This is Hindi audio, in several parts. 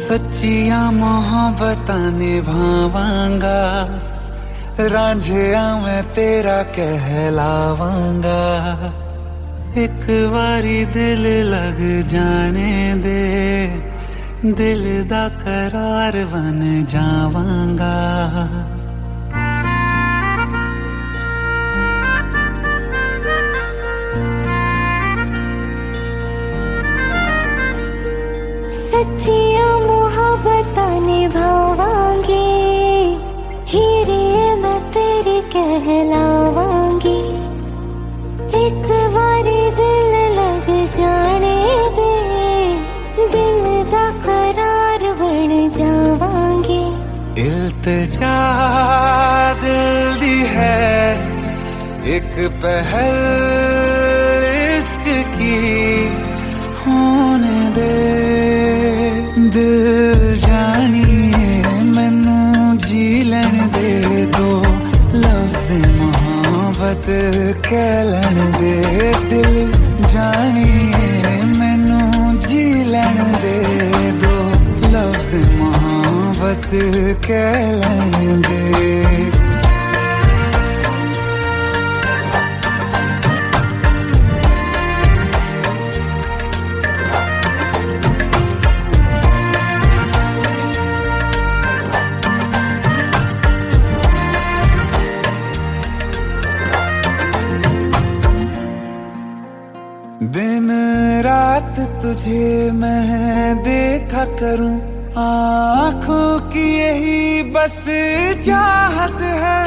सच्चिया मोहब्बतां निभावांगा, रांझिया मैं तेरा कहलावांगा। एक बारी दिल लग जाने दे, दिल दा करार बन जावांगा। सच्चिया मोहब्बतां निभावांगी, हीरे मैं तेरी कहलावांगी। एक बारी दिल लग जाने दे, दिल दा करार बन जावांगी। इल्तिजा दिल दी है एक पहल इश्क की, होने दे दिल जानिए मैनू जी लैन दे। दो लफ्ज़ मोहब्बत कह लैन दे, दिल जानिए मैनू जी लैन दे। दो लफ्ज़ मोहब्बत कह लैन दे। दिन रात तुझे मैं देखा करूं, आँखों की यही बस चाहत है।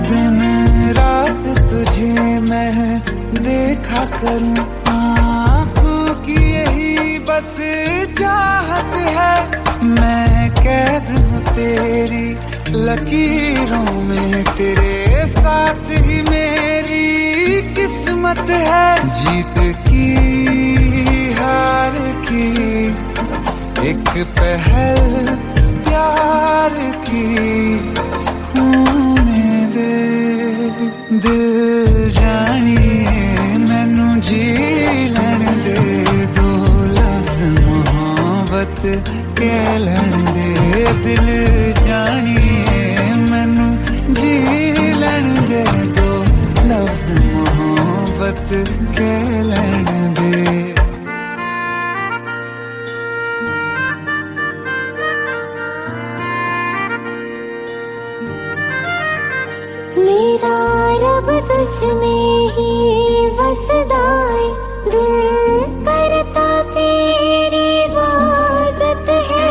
दिन रात तुझे मैं देखा करूं, आँखों की यही बस चाहत है। मैं कैद हूँ तेरी लकीरों में, तेरे साथ ही मेरी किस्मत है। जीत की हार की एक पहल प्यार की, होने दे दिल जानिए मैनू जी लैन दे। दो लफ्ज़ मोहब्बत कह लैन दे, दिल जानिए मैनू जी लैन दे। दो लफ्ज़ मोहब्बत कह लैन दे। मेरा रब तुझ में ही बसदा है, दिल करता तेरी इबादत है।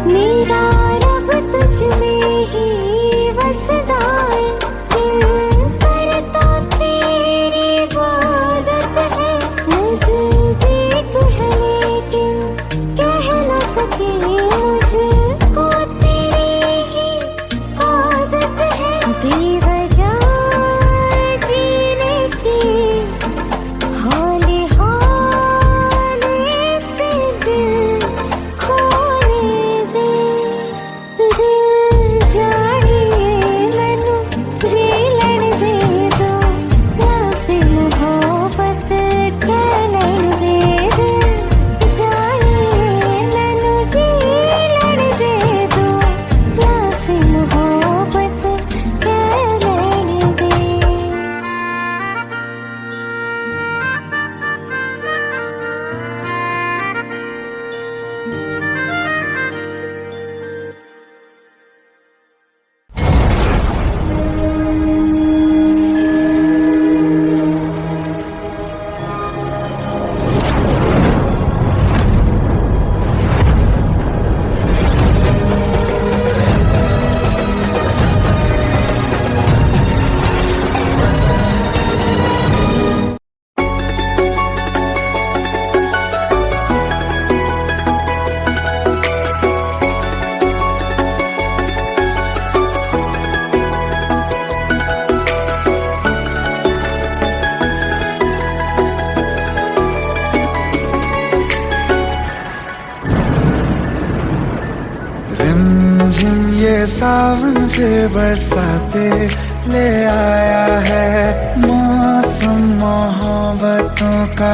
मेरा रब तुझ में ही बसदा है, दिल करता तेरी इबादत है। नज़दीक है लेकिन कह ये सावन फिर बरसाते ले आया है। मौसम मोहब्बतों का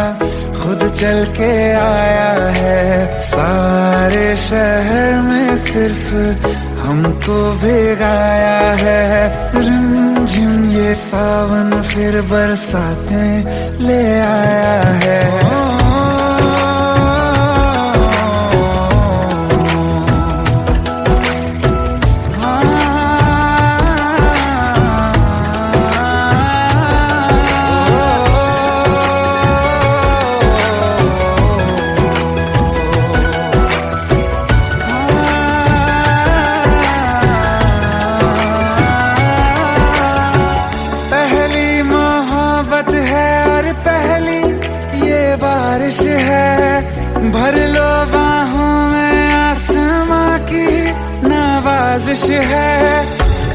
खुद चल के आया है। सारे शहर में सिर्फ हमको भिगाया है। रिमझिम ये सावन फिर बरसाते ले आया है। बारिश है भर लो बाहों में, आसमां की नवाजिश है।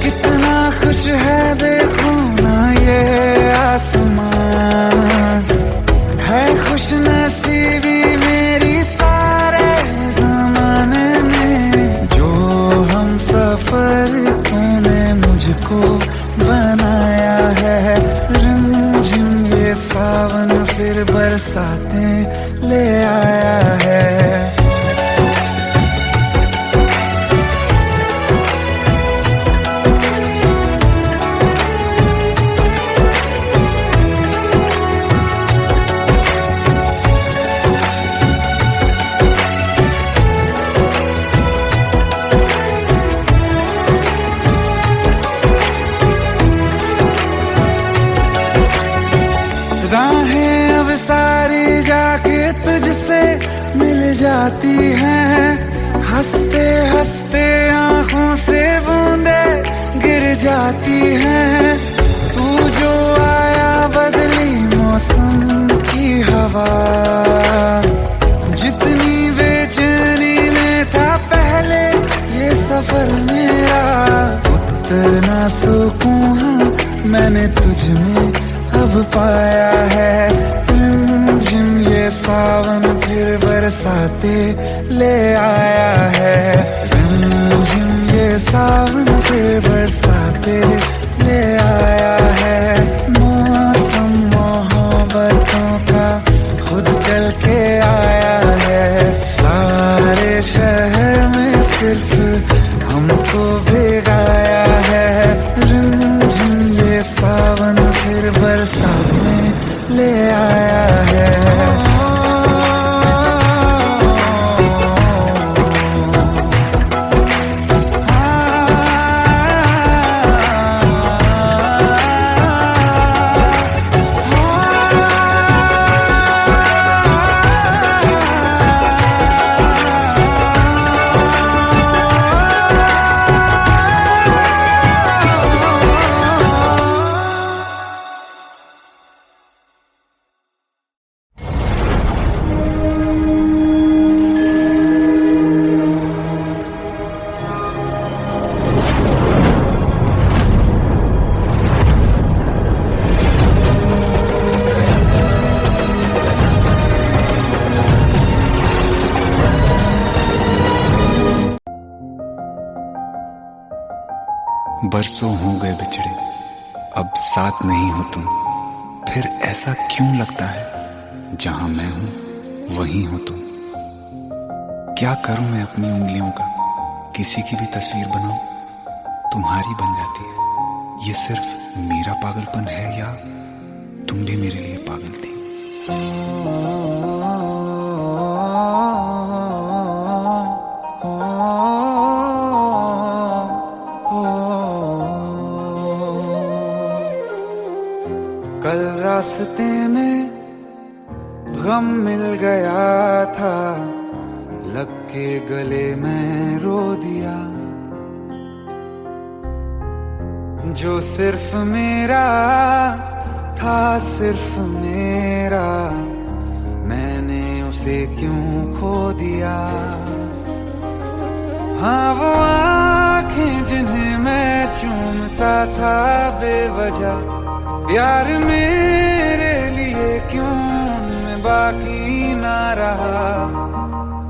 कितना खुश है देखो ना ये आसमां, है खुश नसीबी मेरी सारे जमाने में। जो हम सफर तूने मुझको बनाया है। रिमझिम ये सावन फिर बरसाते ले आया है। राहें अब सारी जाके तुझसे मिल जाती हैं। हंसते हंसते आंखों से बूंदे गिर जाती हैं। तू जो आया बदली मौसम की हवा, जितनी बेचैनी में था पहले ये सफर मेरा, उतना सुकून मैंने तुझ में अब पाया है। रिमझिम ये सावन फिर बरसाते ले आया है। रिमझिम ये सावन फिर बरसाते ले आया है। मौसम मोहब्बतों का खुद चल के आया है। सारे शहर में सिर्फ हमको भिगाया है। रिमझिम ये सावन फिर बरसात में ले आया है। बरसों हो गए बिछड़े, अब साथ नहीं हो तुम। फिर ऐसा क्यों लगता है, जहां मैं हूं वहीं हो तुम। क्या करूं मैं अपनी उंगलियों का, किसी की भी तस्वीर बनाऊं तुम्हारी बन जाती है। ये सिर्फ मेरा पागलपन है या तुम भी मेरे लिए पागल थी। कल रास्ते में गम मिल गया था, लग के गले में रो दिया। जो सिर्फ मेरा था, सिर्फ मेरा, मैंने उसे क्यों खो दिया। हाँ वो आँखें जिन्हें मैं चूमता था बेवजह, प्यार मेरे लिए क्यों उनमें बाकी ना रहा।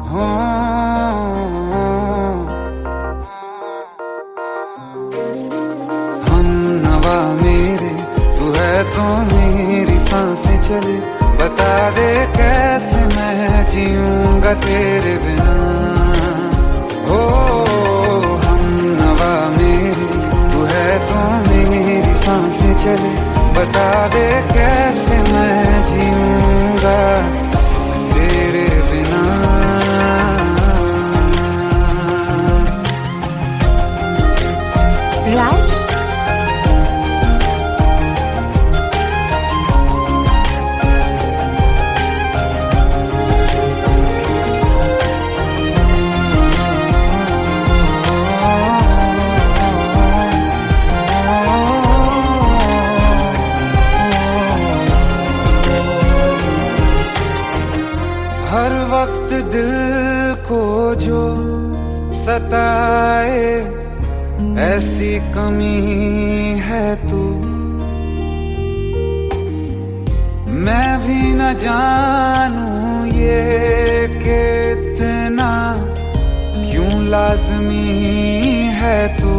हो तो मेरी सांसें चले, बता दे कैसे मैं जीऊंगा तेरे बिना। हो हम नवा मेरे, तू है तो मेरी सांसें चले, बता दे कैसे मैं जीऊंगा तेरे बिना। राज, हर वक्त दिल को जो सताए ऐसी कमी है तू, मैं भी न जानूं ये कि इतना क्यों लाज़मी है तू।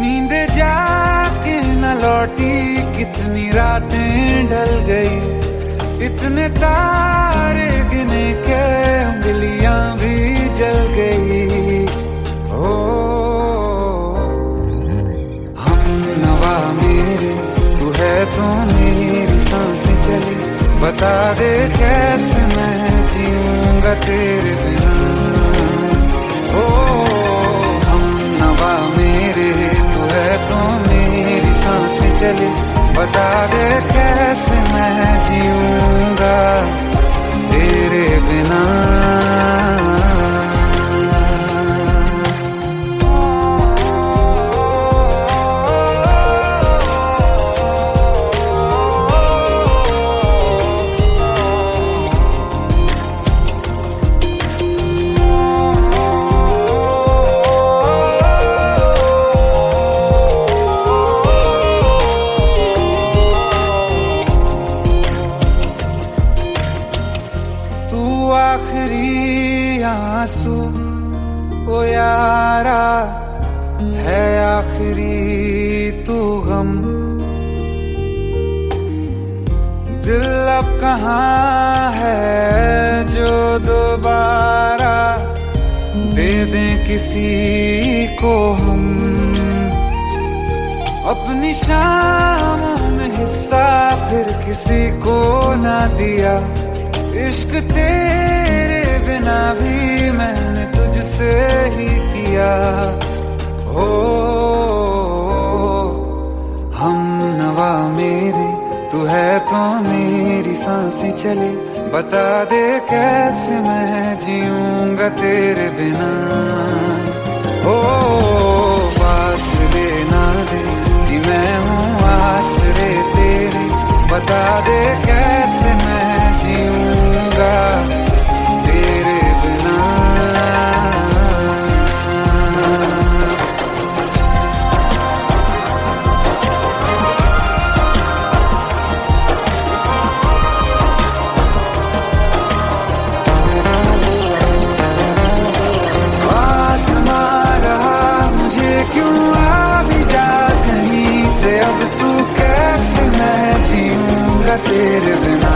नींद जाके न लौटी, कितनी रातें ढल गई, इतने तारे गिने के उंगलियां भी जल गई। ओ हम नवा मेरे, तू है तो मेरी सांसें चली, बता दे कैसे मैं जीऊंगा तेरे बिना। ओ हम नवा मेरे, तू है तो मेरी सांसें चली, बता दे कैसे मैं जीऊंगा तेरे बिना। आखिरी आंसू ओ यारा है, आखिरी तू गम, दिल अब कहाँ है जो दोबारा दे दें किसी को हम। अपनी शामों में हिस्सा फिर किसी को ना दिया, इश्क तेरे बिना भी मैंने तुझसे ही किया। हो हम नवा मेरे, तू है तो मेरी सांसें चले, बता दे कैसे मैं जीऊंगा तेरे बिना। ओ फासले ना दे कि मैं हूँ आसरे तेरे, बता दे कैसे मैं जीऊंगा तेरे बिना। आसमां रहा मुझे क्यों, आ भी जा कहीं से, अब तू कैसे मैं जीऊंगा तेरे बिना।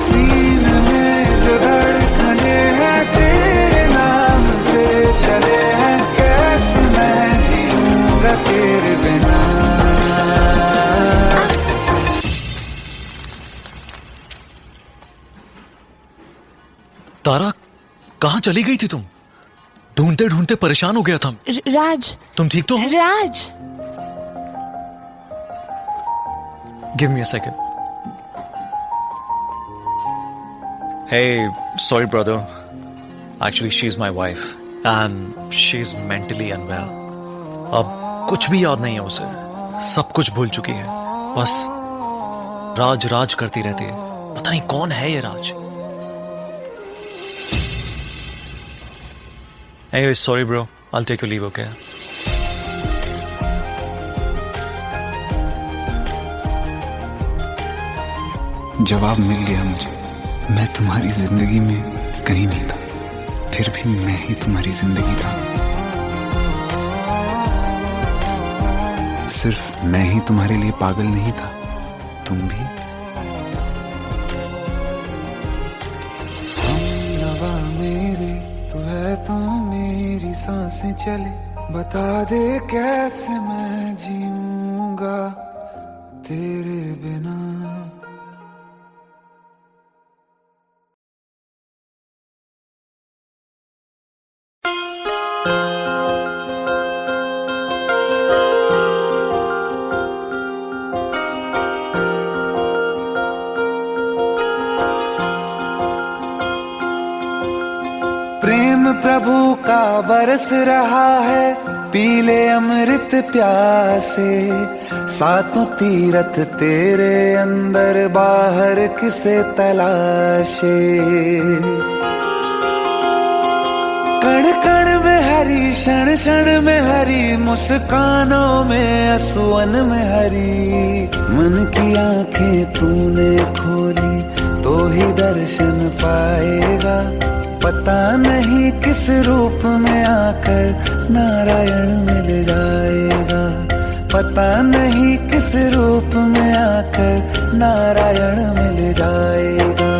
सीने में जो धड़कने हैं तेरे नाम पे चले हैं, कैसे मैं जीऊंगा तेरे बिना। तारा, कहाँ चली गई थी तुम? ढूंढते ढूंढते परेशान हो गया था। राज, तुम ठीक तो हो? राज, Give me a second. Hey, sorry brother. Actually, she's my wife and she's mentally unwell. अब कुछ भी याद नहीं है उसे, सब कुछ भूल चुकी है, बस राज राज करती रहती है। पता नहीं कौन है ये राज। Anyway, sorry bro. I'll take your leave, okay? जवाब मिल गया मुझे। मैं तुम्हारी जिंदगी में कहीं नहीं था, फिर भी मैं ही तुम्हारी जिंदगी था। सिर्फ मैं ही तुम्हारे लिए पागल नहीं था, तुम भी। हमनवा मेरी तू है तो मेरी सांसें चले, बता दे कैसे मैं जीऊंगा तेरे बिना। प्रेम प्रभु का बरस रहा है, पीले अमृत प्यासे, सातों तीरथ तेरे अंदर बाहर किसे तलाशे। कण कण में हरी, क्षण क्षण में हरी, मुस्कानों में असुवन में हरी। मन की आंखें तूने खोली तो ही दर्शन पाएगा, पता नहीं किस रूप में आकर नारायण मिल जाएगा। पता नहीं किस रूप में आकर नारायण मिल जाएगा।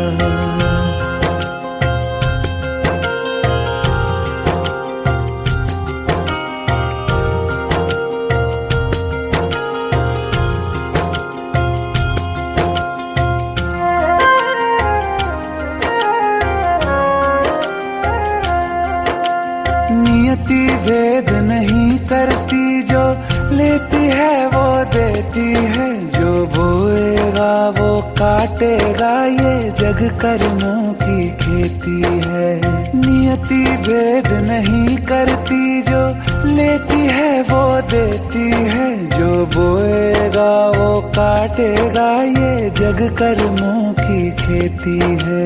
नियति भेद नहीं करती, जो लेती है वो देती है, जो बोएगा वो काटेगा, ये जग कर्मों की खेती है। नियति भेद नहीं करती, जो लेती है वो देती है, जो बोएगा वो काटेगा, ये जग कर्मों की खेती है।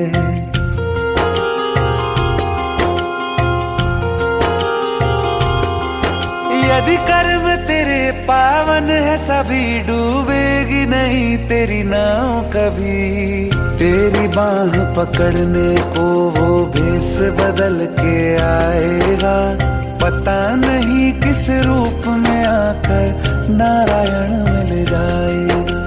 यदि कर्म तेरे पावन है, सभी डूबेगी नहीं तेरी नाव कभी। तेरी बाह पकड़ने को वो भेष बदल के आएगा, पता नहीं किस रूप में आकर नारायण मिल जाएगा।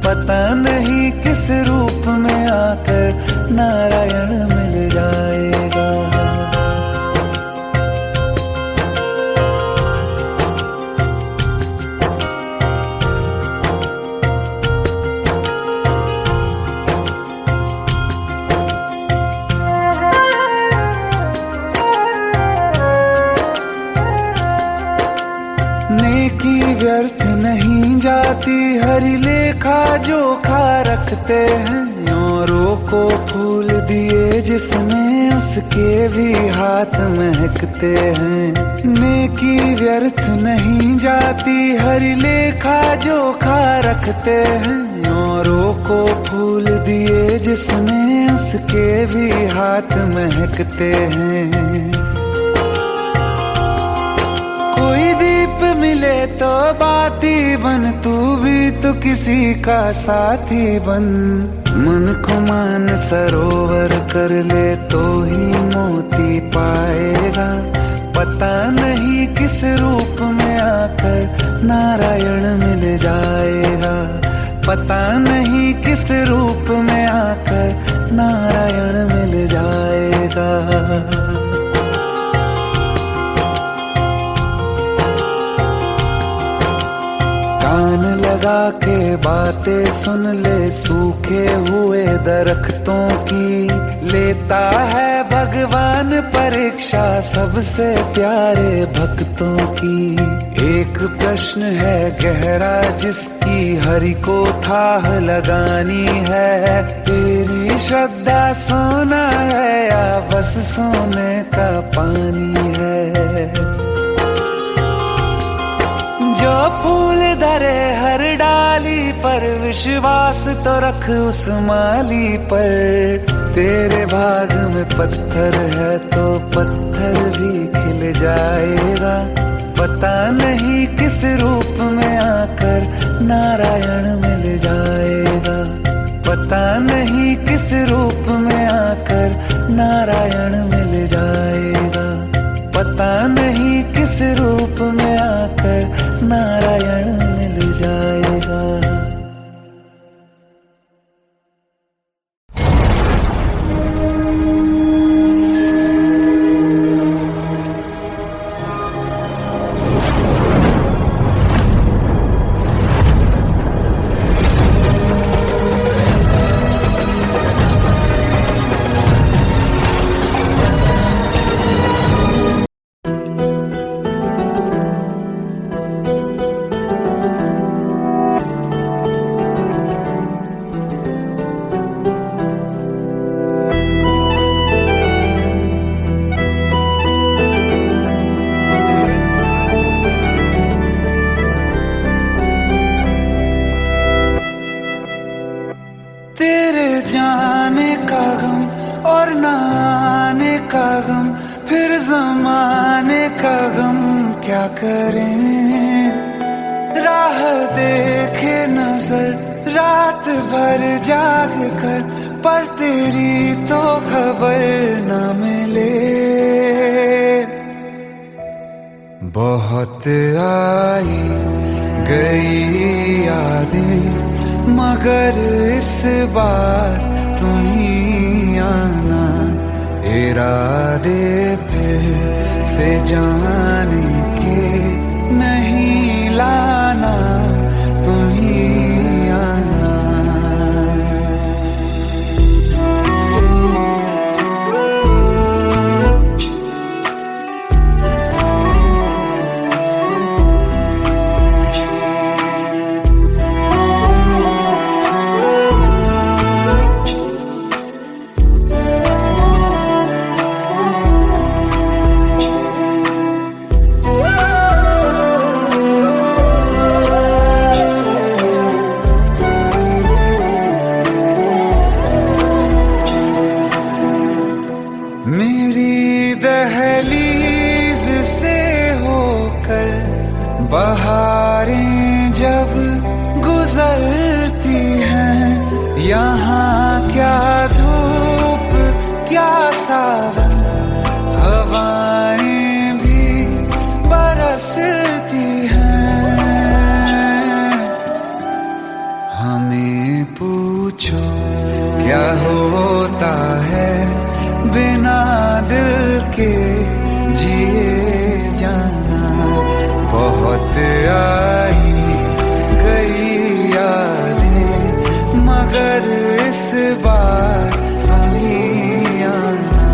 पता नहीं किस रूप में आकर नारायण मिल जाएगा। नेकी व्यर्थ नहीं जाती, हरि लेखा जोखा रखते हैं। औरों को फूल दिए जिसने, उसके भी हाथ महकते हैं। नेकी व्यर्थ नहीं जाती, हरि लेखा जोखा रखते हैं। औरों को फूल दिए जिसने, उसके भी हाथ महकते हैं। कोई दीप मिले तो बाती बन, तू भी तो किसी का साथी बन। मन को मान सरोवर कर ले तो ही मोती पाएगा, पता नहीं किस रूप में आकर नारायण मिल जाएगा। पता नहीं किस रूप में आकर नारायण मिल जाएगा। कान लगा के बातें सुन ले, सूखे हुए दरख्तों की लेता है भगवान परीक्षा सबसे प्यारे भक्तों की। एक प्रश्न है गहरा जिसकी हरि को थाह लगानी है, तेरी श्रद्धा सोना है या बस सोने का पानी है। जो फूल धरे हर डाली पर, विश्वास तो रख उस माली पर। तेरे भाग में पत्थर है तो पत्थर भी खिल जाएगा, पता नहीं किस रूप में आकर नारायण मिल जाएगा। पता नहीं किस रूप में आकर नारायण मिल जाएगा। पता नहीं किस रूप में आकर नारायण ढल जाएगा। तेरे जाने का गम और न आने का गम, फिर जमाने का गम क्या करें। राह देखे नजर रात भर जाग कर, पर तेरी तो खबर न मिले। बहुत आई गई यादें, मगर इस बार तुम ही आना। इरादे फिर से जाने के नहीं लाना, तुम ही आना। मेरी दहलीज से होकर बहारें जब गुजरती हैं, यहाँ क्या धूप क्या सावन, हवाएं भी बरसती हैं। हमें पूछो क्या होता है बिना दिल के जिए जाना। बहुत आई गई यादें, मगर इस बार तुम ही आना।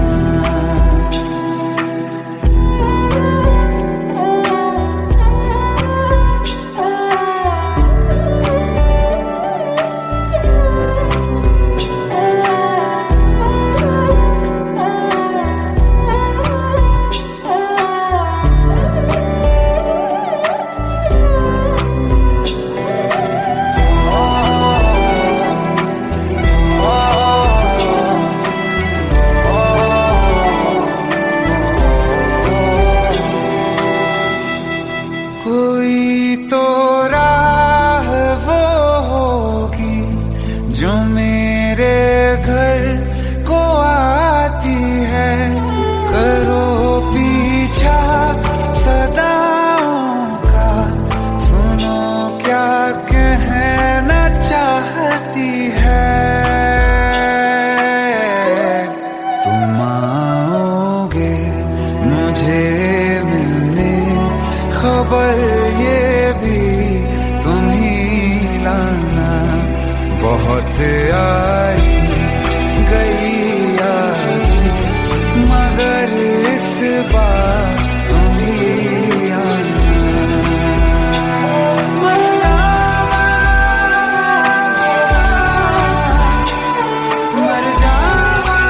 कोई तो राह वो होगी जो मेरे घर को आती है। करो पीछा सदाओं का, सुनो क्या कहना चाहती है। तुम आओगे मुझे मिलने, खबर ये भी तुम ही लाना। बहुत आई गई यादें, मगर इस बार तुम ही आना। मर जावा, मर जावा।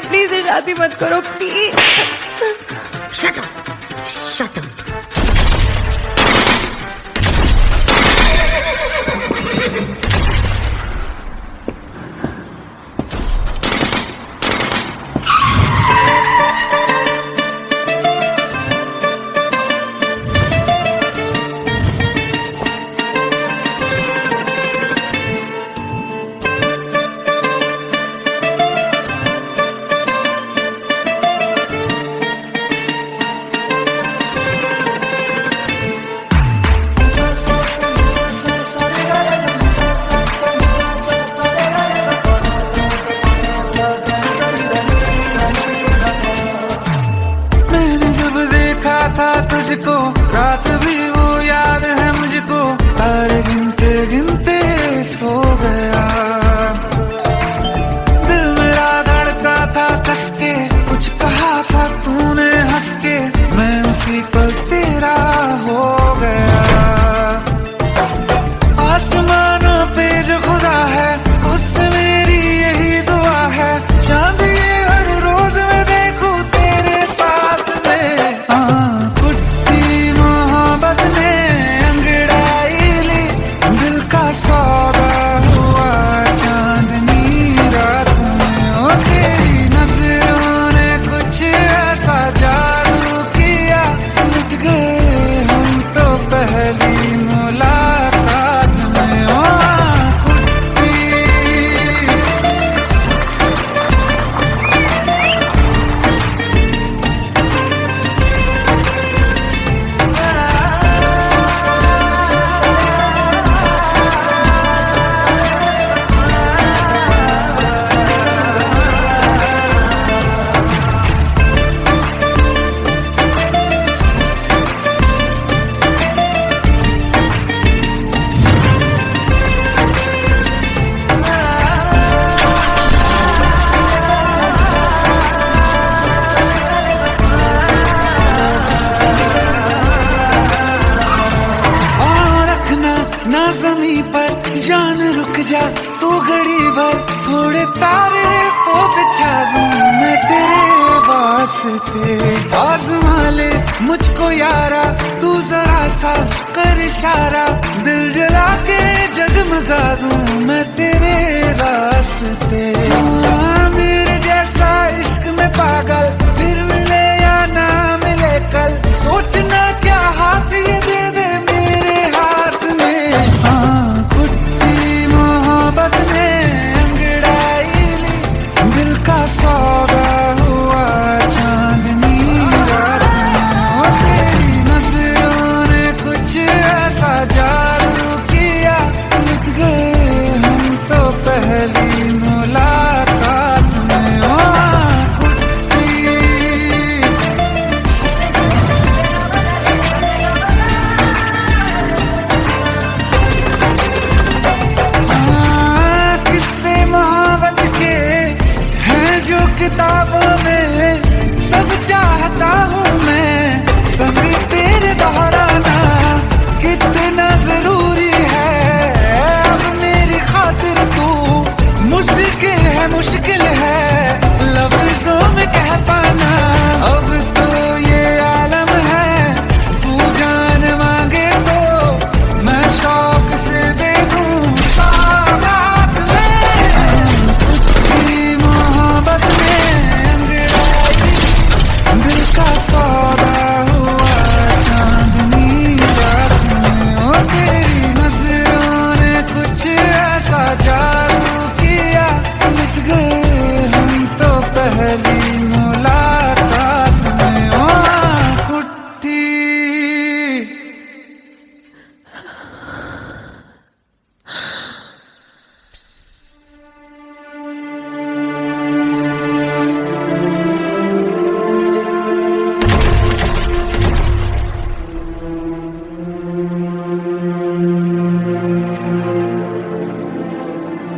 प्लीज शादी मत करो प्लीज। Shut up. तुझको, रात भी वो याद है मुझको, तारे गिनते गिनते सो गया। दिल मेरा धड़का था कस के, कुछ कहा था तूने हंस के, मैं उसी पल तेरा हो गया। आसमानों पे जो खुदा है, उससे मेरी यही दुआ है, चांद ये हर रोज मैं देखूं तेरे साथ में। कुट्टी मोहब्बत ने अंगड़ाई ली, दिल का सौदा हुआ चांदनी रात में। ओ तेरी नजरों ने कुछ ऐसा जादू किया, लुट गए हम तो पहली मुलाकात में। ओ कुट्टी ना ज़मीं पर जान रुक जा तू घड़ी भर, थोड़े तारे तो बिछा दूं मैं तेरे वास्ते। आज़मा ले मुझको यारा, तू जरा सा कर इशारा, दिल जला के जगमगा दूं मैं तेरे रास्ते। मेरे जैसा इश्क में पागल फिर मिले या ना मिले कल, सोचना क्या हाथ ये दे दे मेरे हाथ में। कुट्टी मोहब्बत ने अंगड़ाई ली, दिल का सौदा हुआ चांदनी रात में। ओ तेरी नजरों ने कुछ ऐसा जादू किया, लुट गए हम तो पहली मुलाकात में। ओ कुट्टी किस्से मोहब्बत के हैं जो किताबों में, सब चाहता हूँ मैं संग तेरे दोहराना, कितना जरूरी है अब मेरी खातिर तू। मुश्किल है लफ्जों में कह पाना, अब तो ये आलम है, तू जान मांगे तो मैं शौक से दे दूं सौगात में। कुट्टी मोहब्बत में अंगड़ाई, दिल का सौदा हुआ चांदनी रात में। ओ तेरी नजरों ने कुछ ऐसा जादू किया, लुट गए हम तो पहली मुलाकात में। ओ कुट्टी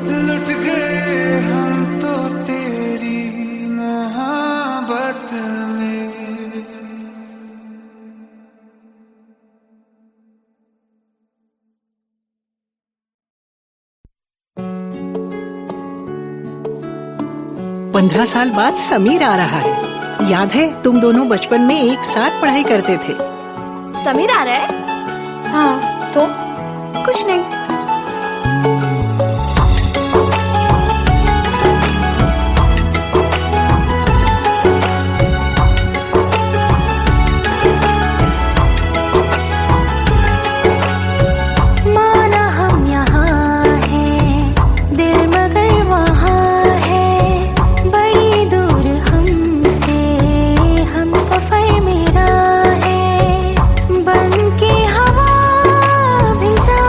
लुट गए हम तो तेरी मोहब्बत में। पंद्रह साल बाद समीर आ रहा है। याद है तुम दोनों बचपन में एक साथ पढ़ाई करते थे। समीर आ रहा है? हाँ तो कुछ नहीं। माना हम यहाँ हैं, दिल मगर वहाँ है, बड़ी दूर हमसे हम सफर मेरा है, बन के हवा भी जा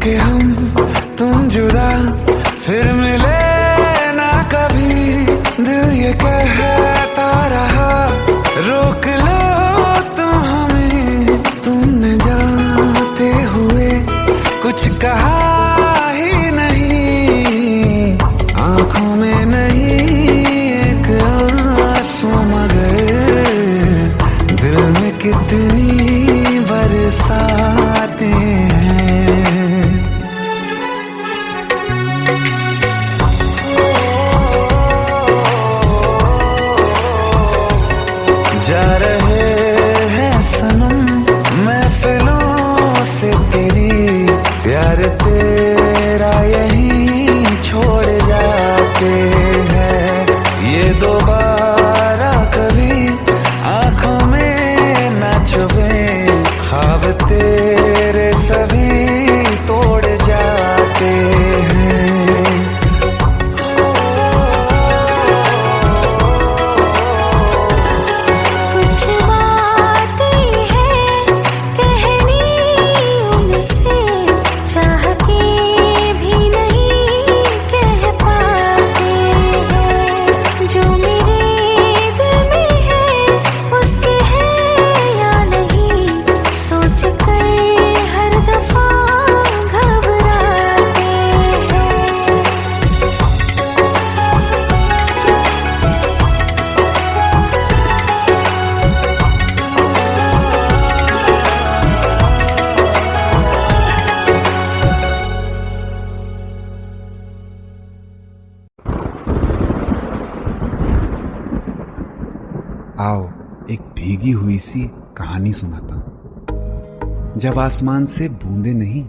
कि हम तुम जुदा फिर मिले ना कभी, दिल ये कहता रहा रोक लो तुम हमें, तुमने जाते हुए कुछ कहा ही नहीं, आंखों में नहीं एक आंसू मगर दिल में कितनी बरसाते हैं। जा रहे हैं सनम महफिलों से तेरी, प्यार तेरा यहीं छोड़ जाते हैं, ये दोबारा कभी आंखों में न चुभे, ख्वाब तेरे सभी तोड़ जाते हैं। कुछ बातें हैं कहनी उनसे, चाह के भी नहीं कह पाते हैं, जो मेरे दिल में है उसके है या नहीं, सोच कर हर दफा घबराते हैं। आओ एक भीगी हुई सी कहानी सुनाता हूं। जब आसमान से बूंदे नहीं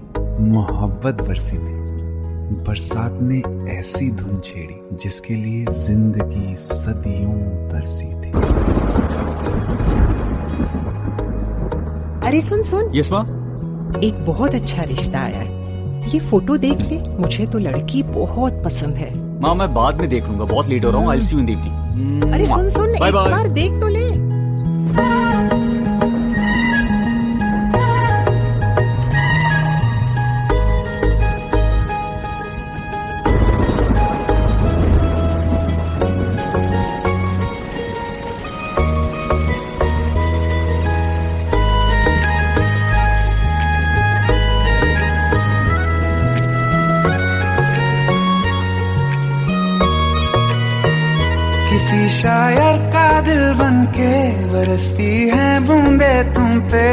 मोहब्बत बरसी थी, बरसात ने ऐसी धुन छेड़ी जिसके लिए जिंदगी सदियों तरसी थी। अरे सुन सुन, यस माँ। एक बहुत अच्छा रिश्ता आया है, ये फोटो देख ले, मुझे तो लड़की बहुत पसंद है। माँ मैं बाद में देख लूंगा, बहुत लेट हो रहा हूँ। आई सी यू इन द इवनिंग। अरे सुन सुन, बाय एक बाय। बार देख तो ले। किसी शायर का दिल बन के बरसती है बूंदे तुम पे,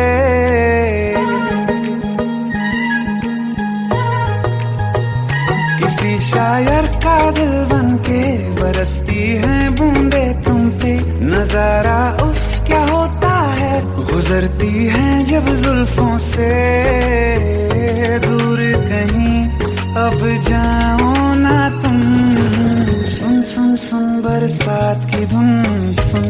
किसी शायर का दिल बन के बरसती है बूंदे तुम पे, नजारा उफ क्या होता है, गुजरती है जब जुल्फों से दूर कहीं अब जाओ ना तुम, सुन सुन सुन बरसात की धुन, सुन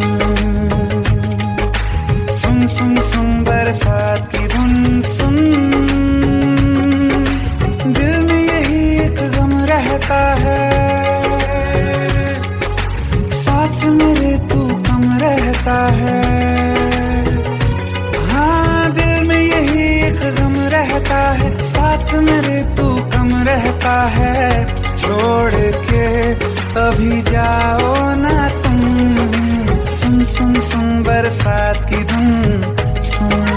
सुन सुन सुन बरसात की धुन, सुन दिल में यही एक गम रहता है, साथ मेरे तू कम रहता है, हाँ दिल में यही एक गम रहता है, साथ मेरे तू कम रहता है, छोड़ के अभी जाओ ना तुम, सुन सुन सुन बरसात की धुन, सुन।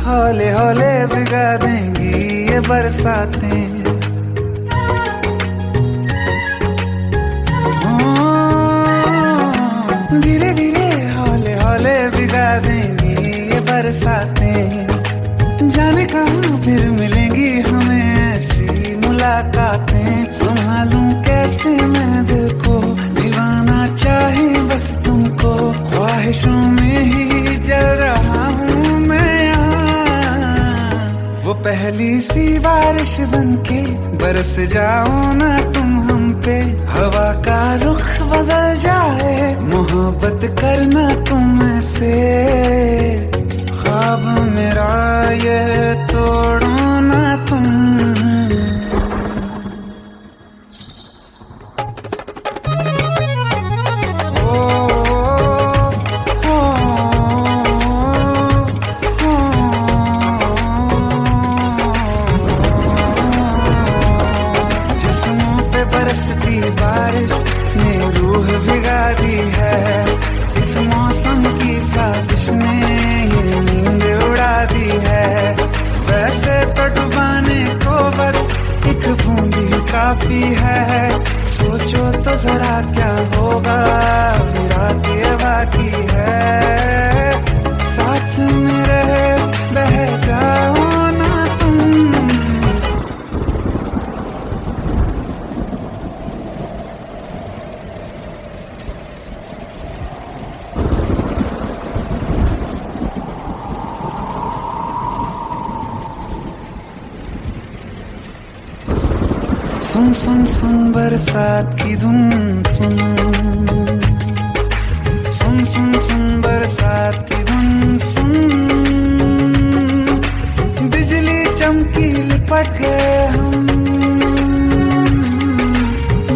हौले हौले भिगा देंगी ये बरसातें, धीरे धीरे हौले हौले भिगा देंगी ये बरसातें, जाने कहाँ फिर मिलेंगी हमें ऐसी मुलाकातें। संभालूं कैसे मैं दिल को, दीवाना चाहे बस तुमको, ख्वाहिशों में ही जल रहा हूँ मैं यहाँ। वो पहली सी बारिश बनके बरस जाओ ना तुम हम पे, हवा का रुख बदल जाए, मोहब्बत करना तुम ऐसे। ख्वाब मेरा ये तोड़ो ना तुम। जिस्मों पे बरसती बारिश ने रूह भिगा दी है, इस मौसम की साजिश ने ये नींद उड़ा दी है। वैसे तो डुबाने को बस एक बूंद ही काफी है, सोचो तो जरा क्या होगा, रात ये बाकी है। साथ में रहे बह जाओ ना तुम। सुन सुन सुन बरसात की धुन सुन, सुन सुन सुन बरसात की धुन सुन। बिजली चमकी लिपट गए हम,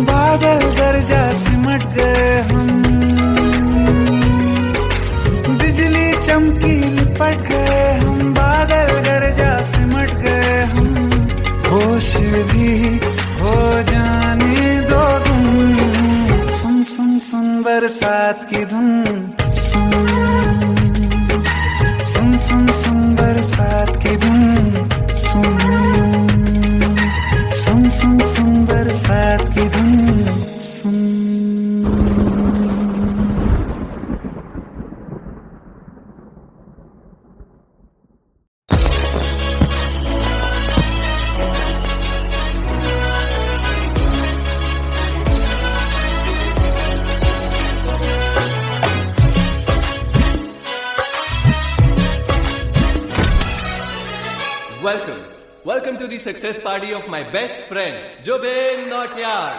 बादल गरजा सिमट गए हम। बिजली चमकी लिपट गए हम, बादल गरजा सिमट गए हम। होश भी हो जाने दो तुम, सुन सुन सुन बरसात की धुन सुन, सुन सुन सुन बरसात की धुन सुन, सुन सुन सुन बरसात की धुन सुन। Welcome to the success party of my best friend, Jobin Nautiyal.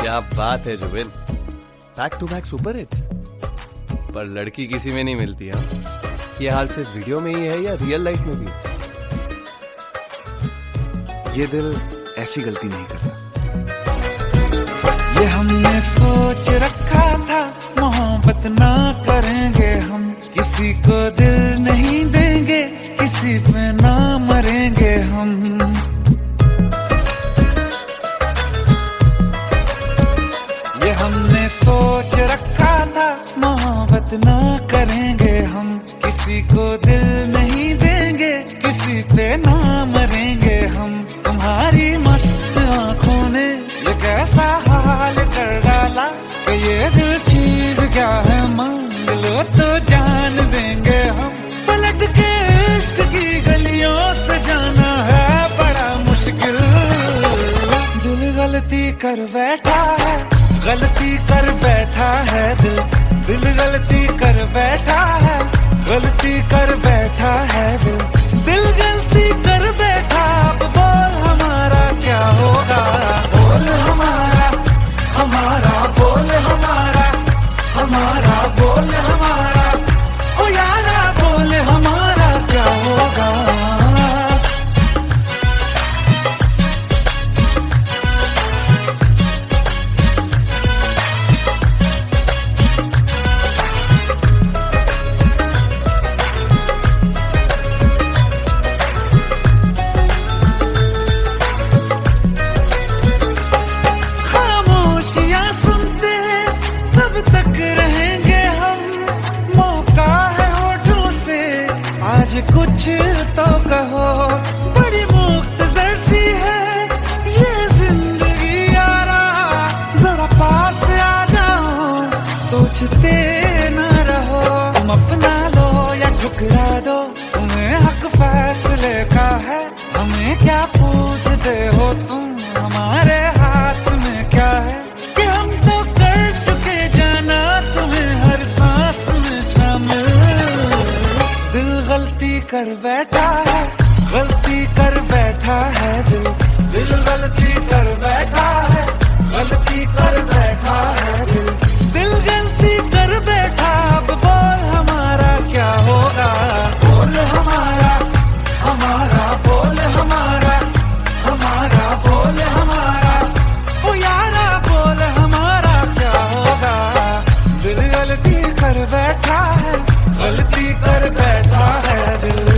क्या बात है Zubin, back to back super hits. पर लड़की किसी में नहीं मिलती है। ये हाल सिर्फ वीडियो में ही है या रियल लाइफ में भी? ये दिल ऐसी गलती नहीं करता। ये हमने सोच रखा था मोहब्बत ना करेंगे हम, किसी को दिल नहीं देंगे, किसी पे ना मरेंगे हम। ये हमने सोच रखा था मोहब्बत ना करेंगे हम, किसी को दिल नहीं देंगे, किसी पे ना मरेंगे हम। तुम्हारी मस्त आंखों ने ये कैसा हाल कर डाला कि ये दिल चीज क्या है, मांग लो तो जान देंगे हम। पलट के इश्क की गलियों से जाना है बड़ा मुश्किल। दिल गलती कर बैठा है, गलती कर बैठा है दिल, दिल गलती कर बैठा है, गलती कर बैठा है दिल, दिल गलती कर बैठा। अब बोल हमारा क्या होगा, बोल हमारा, हमारा बोल हमारा, हमारा बोल हमारा, ओ यारा बोल हमारा क्या होगा। सोचते ना रहो, तुम अपना लो या ठुकरा दो, तुम्हें हक फैसले का है, हमें क्या पूछते हो तुम, हमारे हाथ में क्या है कि हम तो कर चुके जाना तुम्हें हर सांस में शामिल। दिल गलती कर बैठा है, गलती कर बैठा है दिल, दिल गलती कर बैठा है, गलती कर बैठा है दिल, दिल गलती कर बैठा। अब बोल हमारा क्या होगा, बोल हमारा, हमारा बोल हमारा, हमारा बोल हमारा, ओ यारा बोल हमारा क्या होगा। दिल गलती कर बैठा है, गलती कर बैठा है दिल।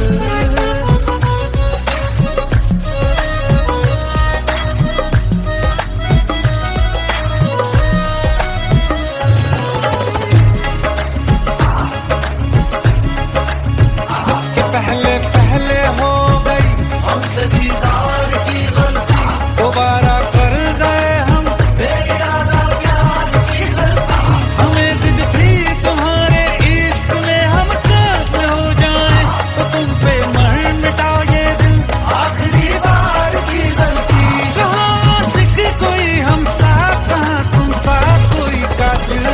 पहले पहले हो गई हमसे दीदार की गलती, दोबारा कर गए हम बेइरादा प्यार की गलती। हमें जिद थी तुम्हारे इश्क में हम काफिर हो जाएं, तो तुम पे मर मिटाओ ये दिल, आखिरी बार की गलती। कहाँ आशिक कोई हम साथ, कहाँ तुम साथ कोई कातिल।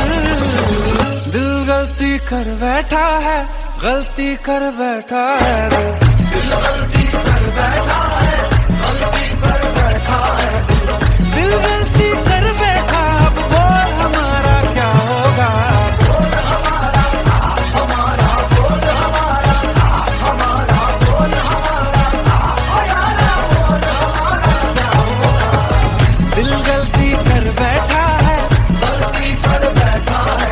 दिल गलती कर बैठा है, गलती कर बैठा है दिल गलती कर बैठा है, गलती कर बैठा है दिल गलती कर बैठा। अब बोल हमारा क्या होगा, बोल हमारा, हमारा बोल हमारा, हमारा बोल हमारा, ओ यारा बोल हमारा क्या होगा। दिल गलती कर बैठा है, गलती कर बैठा है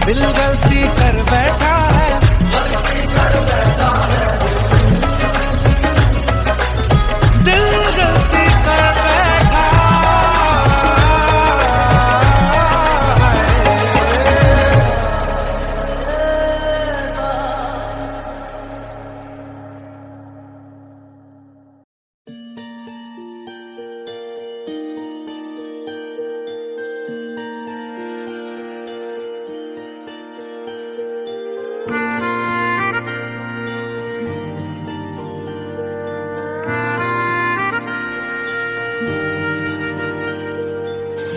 दिल गलती कर बैठा है, गलती कर बैठा है दिल गलती कर बैठा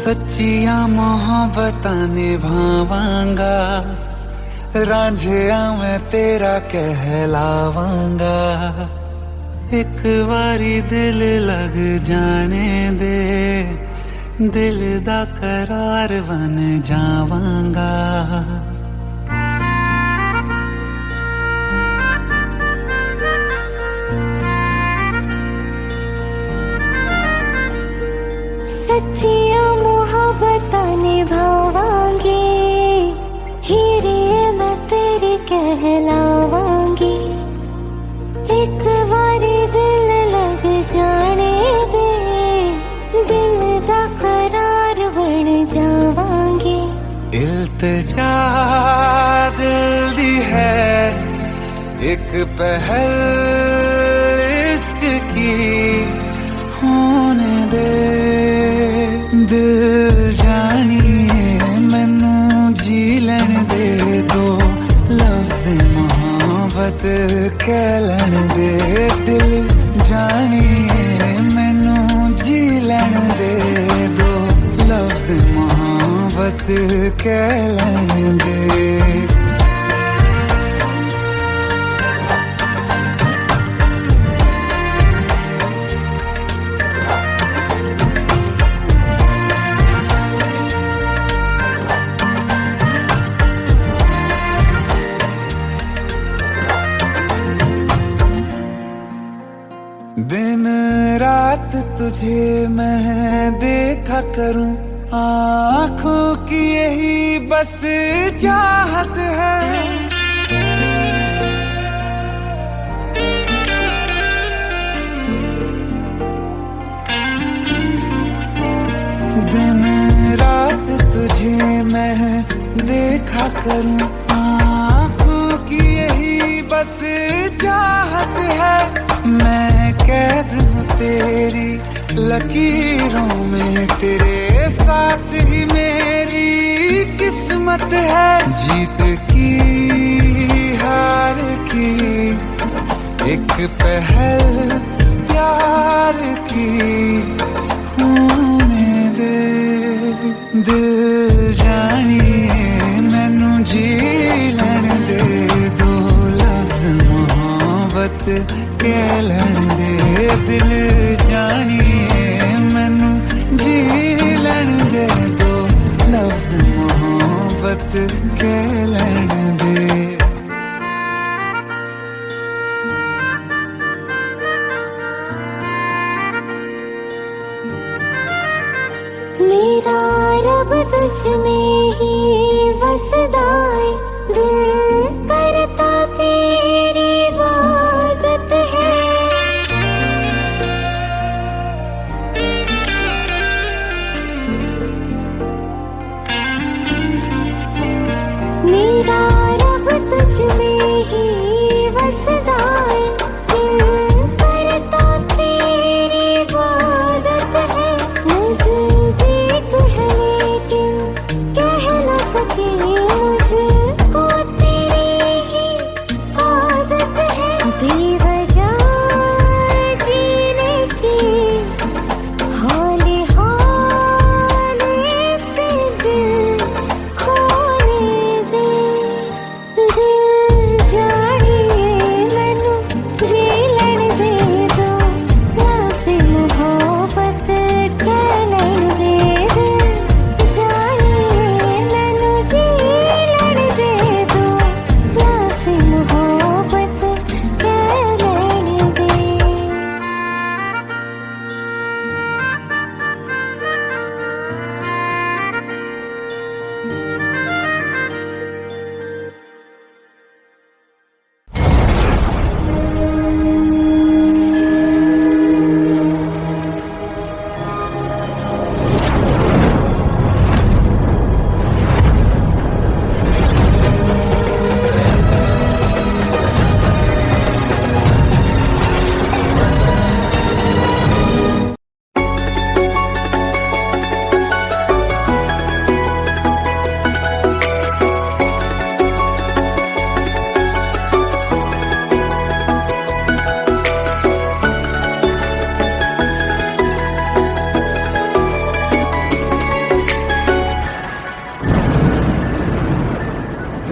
सच्चिया मोहब्बतां निभावांगा, रांझिया मैं तेरा कहलावांगा। एक बारी दिल लग जाने दे, दिल दा करार बन जावांगा। सच्चिया मोहब्बतां निभावांगी, हीरे मैं तेरी कहलावांगी। एक बारी दिल लग जाने दे, दिल दा करार बन जावांगी। इल्तिजा दिल दी है एक पहल इश्क की, होने दे दिल जानिए मैनू जी लैन दे, दो लफ्ज़ मोहब्बत कह लैन दे। दिल जानिए मैनू जी लैन दे, दो लफ्ज़ मोहब्बत कह लैन दे। दिन रात तुझे मैं देखा करूं, आँखों की यही बस चाहत है। दिन रात तुझे मैं देखा करूं, आँखों की यही बस चाहत है। मैं कैद हूँ तेरी लकीरों में, तेरे साथ ही मेरी किस्मत कीमत है जीत की हार की, एक पहल प्यार की होने दे। दिल जानिए मैनू जी लैण दे, दो लफ्ज मोहब्बत कह लैण दे। दिल जानिए मैनू जी लैण दे, दो लफ्ज मोहब्बत कह लैण दे। मेरा रब तुझ में ही वसदा है, दिल करता तेरी इबादत है। मेरा रब तुझ में ही वसदा है, दिल करता तेरी इबादत है। नज़दीक है लेकिन कह न सके, मुझको तेरी ही आदत है। बेवजह जीने की हौले हौले से दिल खोने दे। दिल जानिए मैनू जी लैण दे, दो लफ्ज़ मोहब्बत कह लैण दे। दिल जानिए मैनू जी लैण दे, दो लफ्ज़ मोहब्बत कह लैण दे।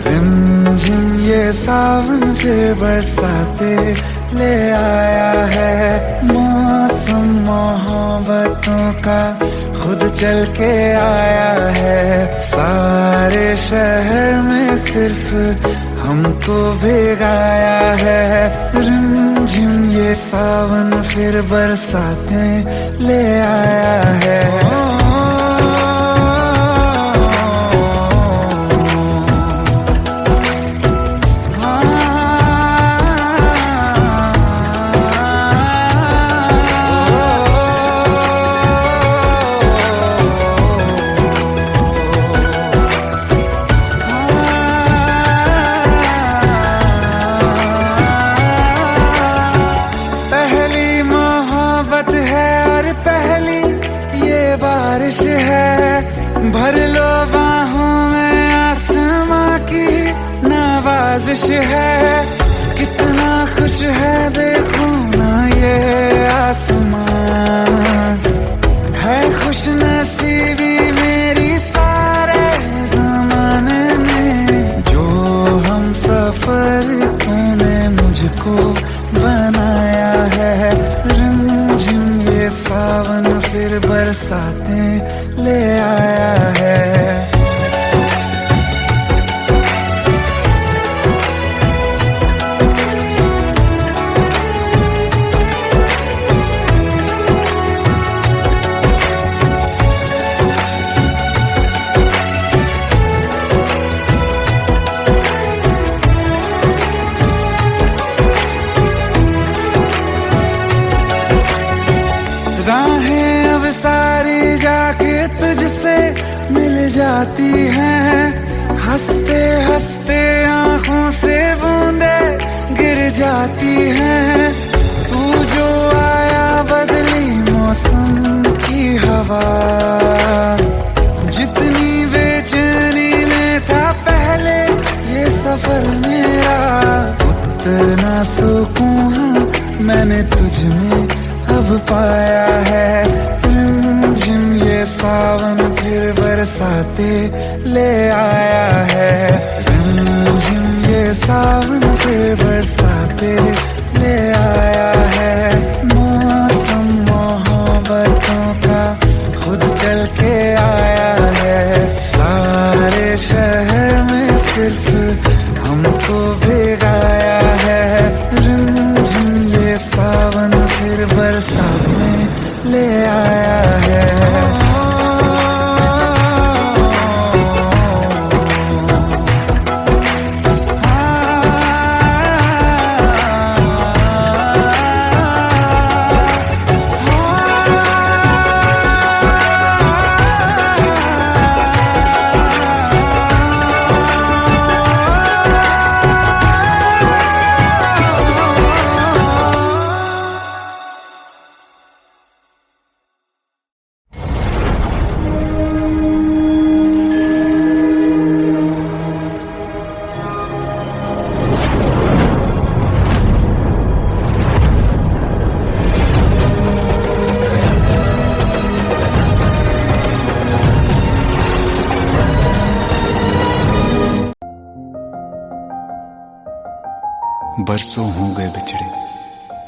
रिमझिम ये सावन फिर बरसाते ले आया है, मौसम मोहब्बतों का खुद चल के आया है। सारे शहर में सिर्फ हमको भिगाया है। रिमझिम ये सावन फिर बरसाते ले आया है। बारिश है भर लो बाहों में, आसमां की नवाजिश है। कितना खुश है देखो ना ये आसमां, है खुश नसीबी मेरी सारे जमाने में। जो हम सफर तूने मुझको बनाया है। रिमझिम ये सावन फिर बरसाते ले आया है। राहें अब सारी जाके तुझसे मिल जाती हैं, हंसते हंसते आंखों से बूंदे गिर जाती हैं। तू जो आया बदली मौसम की हवा, जितनी बेचैनी में अब पाया है। रिमझिम ये सावन फिर बरसाते ले आया है। रिमझिम ये सावन फिर बरसाते ले आया है। मौसम मोहब्बतों का खुद चल के आया है। सारे शहर में सिर्फ हमको भिगाया है। रिमझिम ये सावन फिर बरसात में ले आया है। बरसों हो गए बिछड़े,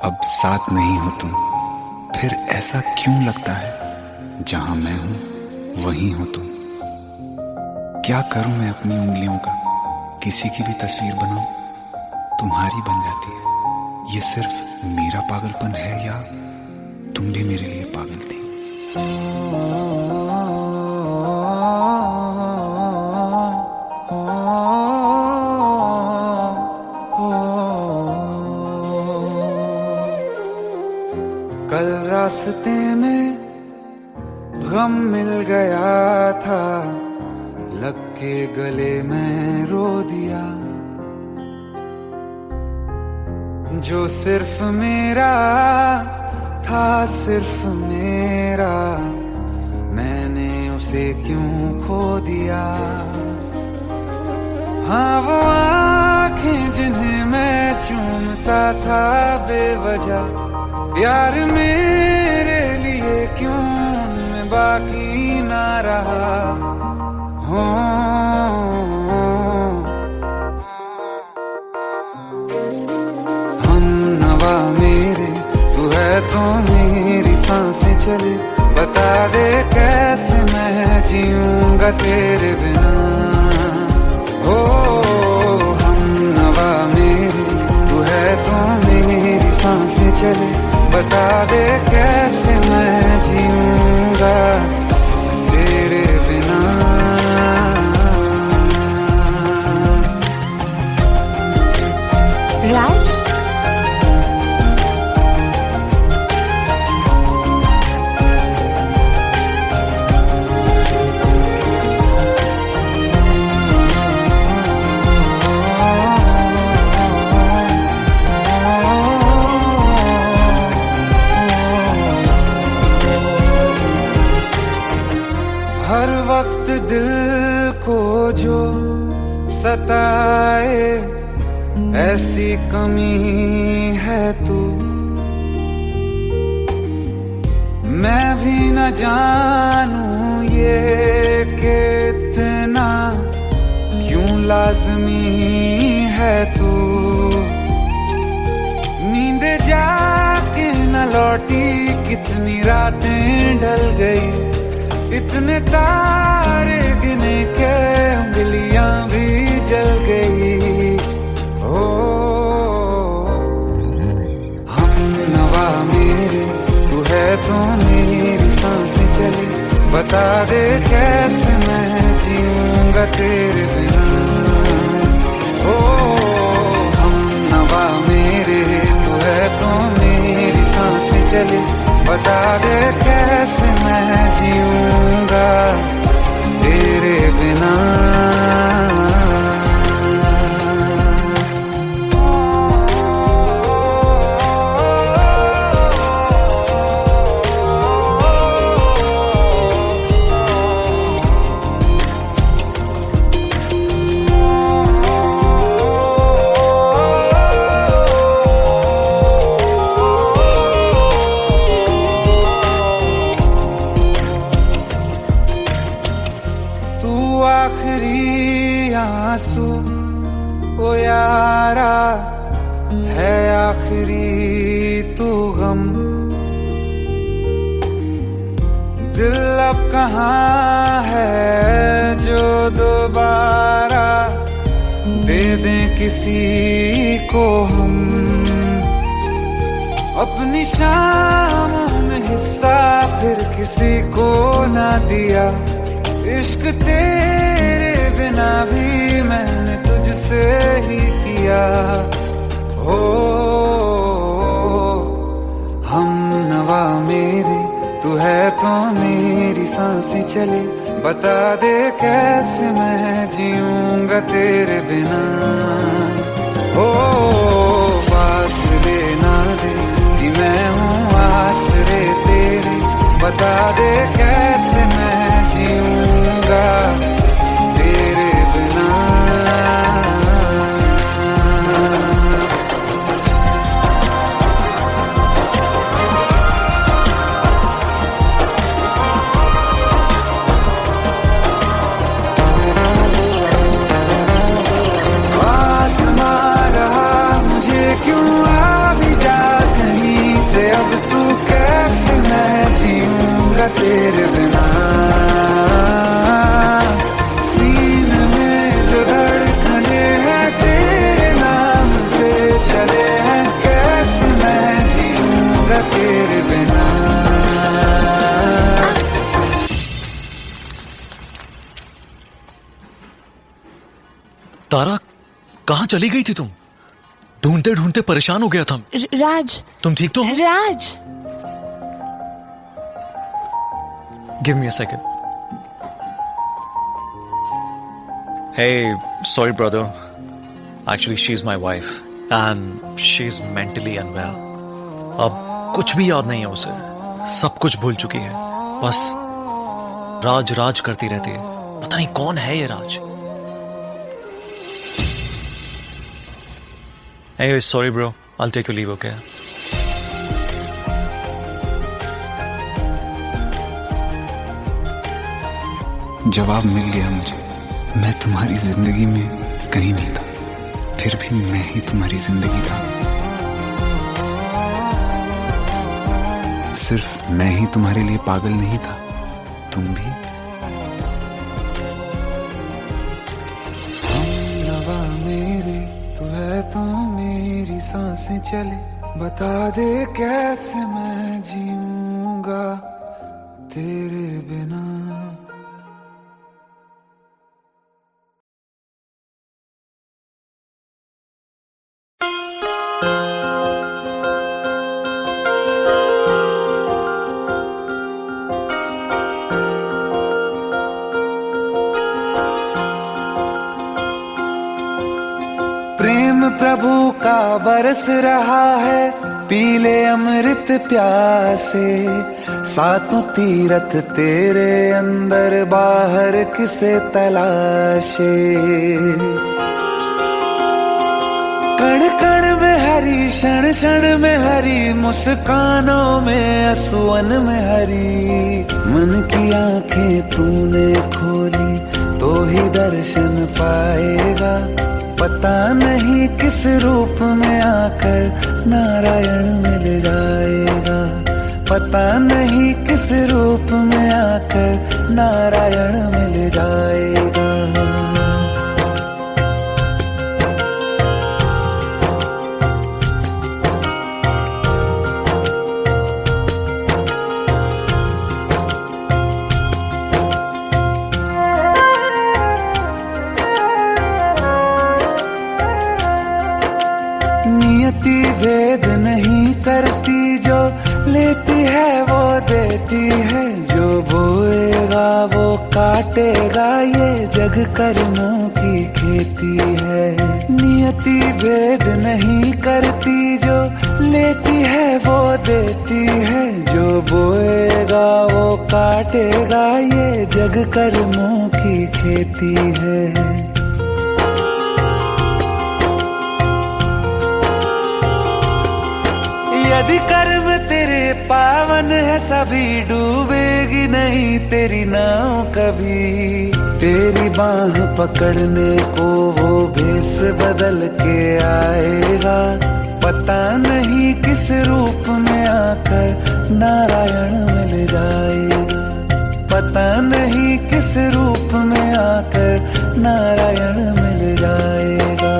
अब साथ नहीं हो तुम। फिर ऐसा क्यों लगता है जहां मैं हूं वहीं हो तुम। क्या करूं मैं अपनी उंगलियों का, किसी की भी तस्वीर बनाऊं तुम्हारी बन जाती है। ये सिर्फ मेरा पागलपन है या तुम भी मेरे लिए पागल थी। कल रास्ते में गम मिल गया था, लग के गले में रो दिया। जो सिर्फ मेरा था, सिर्फ मेरा, मैंने उसे क्यों खो दिया। हाँ वो आँखें जिन्हें मैं चूमता था बेवजह, प्यार मेरे लिए क्यों उनमें बाकी ना रहा। हो हम नवा मेरे, तू है तो मेरी सांसें चले। बता दे कैसे मैं जीऊंगा तेरे बिना। हो हम नवा मेरे, तू है तो मेरी सांसें चले। बता दे कैसे मैं जीऊंगा तेरे बिना। राज, हर वक्त दिल को जो सताए, ऐसी कमी है तू। मैं भी न जानूं ये कि इतना क्यों लाज़मी है तू। नींद जाके न लौटी, कितनी रातें ढल गई। इतने तारे गिने के उंगलियां भी जल गई। ओ हम नवा मेरे, तू है तो मेरी सांसें चली। बता दे कैसे मैं जीऊंगा तेरे बिना। ओ हम नवा मेरे, तू है तो मेरी सांसें चली। बता दे कैसे मैं जीऊंगा तेरे बिना। दिल अब कहाँ है जो दोबारा दे दें किसी को हम अपनी शामों में हिस्सा, फिर किसी को ना दिया। इश्क तेरे बिना भी मैंने तुझसे ही किया। हो हम नवा मेरे, तू है तो मेरी सांसें चले। बता दे कैसे मैं जीऊंगा तेरे बिना। ओ फासले ना दे कि मैं हूँ आसरे तेरे। बता दे कैसे मैं जीऊंगा तेरे बिना। तेरे बिना सीने में जो धड़कने हैं तेरे नाम पे चले हैं। कैसे मैं जीऊंगा तेरे बिना। तारा, कहाँ चली गई थी तुम? ढूंढते ढूंढते परेशान हो गया था। राज, तुम ठीक तो हो? राज, Give me a second. Hey, sorry brother. Actually, she's my wife and she's mentally unwell. अब कुछ भी याद नहीं है उसे, सब कुछ भूल चुकी है। बस राज राज करती रहती है। पता नहीं कौन है ये राज। Hey, sorry bro. I'll take your leave, okay? जवाब मिल गया मुझे। मैं तुम्हारी जिंदगी में कहीं नहीं था, फिर भी मैं ही तुम्हारी जिंदगी था। सिर्फ मैं ही तुम्हारे लिए पागल नहीं था, तुम भी। नवा मेरे, तू है तो मेरी सांसें चले। बता दे कैसे मैं जीऊंगा तेरे बिना। प्रेम प्रभु का बरस रहा है, पीले अमृत प्यासे। सातों तीरथ तेरे अंदर बाहर किसे तलाशे। कण कण में हरी, क्षण क्षण में हरी, मुस्कानों में असुवन में हरी। मन की आंखें तूने खोली तो ही दर्शन पाएगा। पता नहीं किस रूप में आकर नारायण मिल जाएगा। पता नहीं किस रूप में आकर नारायण मिल जाएगा। नियति भेद नहीं करती, जो लेती है वो देती है। जो बोएगा वो काटेगा, ये जग कर्मों की खेती है। नियति भेद नहीं करती, जो लेती है वो देती है। जो बोएगा वो काटेगा, ये जग कर्मों की खेती है। यदि कर्म तेरे पावन है, सभी डूबेगी नहीं तेरी नाव कभी। तेरी बाह पकड़ने को वो भेष बदल के आएगा। पता नहीं किस रूप में आकर नारायण मिल जाएगा। किस रूप में आकर नारायण मिल जाएगा।